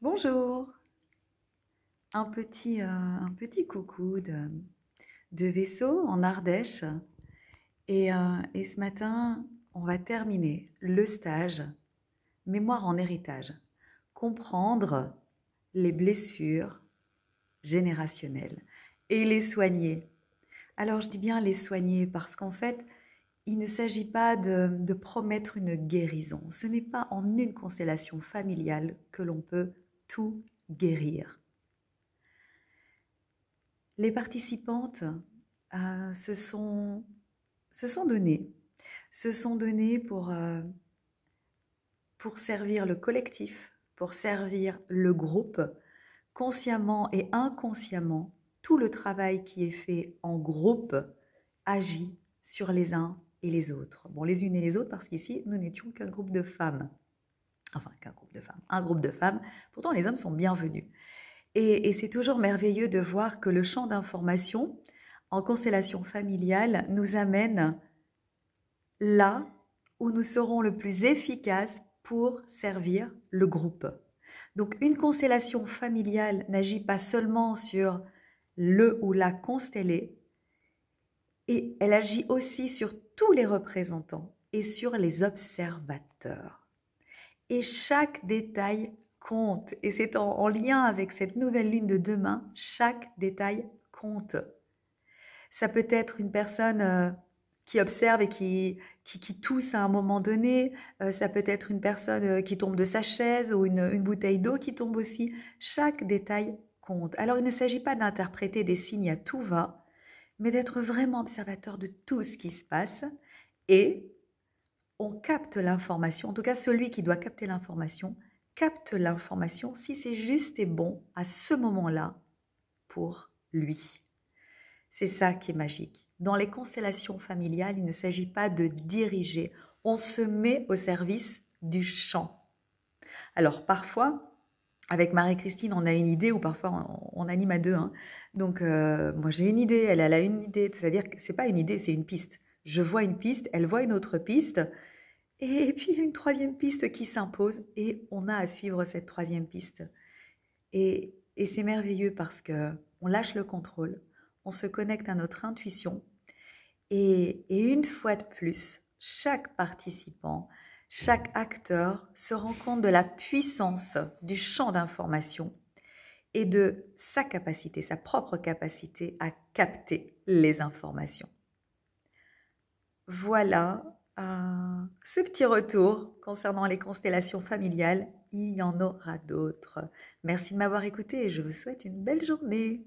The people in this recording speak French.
Bonjour, un petit coucou de vaisseau en Ardèche. Et ce matin, on va terminer le stage Mémoire en héritage. Comprendre les blessures générationnelles et les soigner. Alors je dis bien les soigner parce qu'en fait, il ne s'agit pas de promettre une guérison. Ce n'est pas en une constellation familiale que l'on peut tout guérir. Les participantes se sont données, pour servir le collectif, pour servir le groupe, consciemment et inconsciemment. Tout le travail qui est fait en groupe agit sur les uns et les autres. Bon, les unes et les autres, parce qu'ici, nous n'étions qu'un groupe de femmes. Enfin, qu'un groupe de femmes, un groupe de femmes. Pourtant, les hommes sont bienvenus. Et c'est toujours merveilleux de voir que le champ d'information en constellation familiale nous amène là où nous serons le plus efficaces pour servir le groupe. Donc une constellation familiale n'agit pas seulement sur le ou la constellée, et elle agit aussi sur tous les représentants et sur les observateurs. Et chaque détail compte. Et c'est en lien avec cette nouvelle lune de demain, chaque détail compte. Ça peut être une personne qui observe et qui tousse à un moment donné. Ça peut être une personne qui tombe de sa chaise ou une bouteille d'eau qui tombe aussi. Chaque détail compte. Alors il ne s'agit pas d'interpréter des signes à tout va, mais d'être vraiment observateur de tout ce qui se passe. Et on capte l'information, en tout cas celui qui doit capter l'information, capte l'information si c'est juste et bon à ce moment-là pour lui. C'est ça qui est magique. Dans les constellations familiales, il ne s'agit pas de diriger, on se met au service du champ. Alors parfois, avec Marie-Christine, on a une idée, ou parfois on anime à deux. Donc moi j'ai une idée, elle a une idée, c'est-à-dire que c'est pas une idée, c'est une piste. Je vois une piste, elle voit une autre piste, et puis il y a une troisième piste qui s'impose, et on a à suivre cette troisième piste. Et c'est merveilleux parce que on lâche le contrôle, on se connecte à notre intuition, et une fois de plus, chaque participant, chaque acteur se rend compte de la puissance du champ d'information et de sa capacité, sa propre capacité à capter les informations. Voilà ce petit retour concernant les constellations familiales. Il y en aura d'autres. Merci de m'avoir écouté et je vous souhaite une belle journée.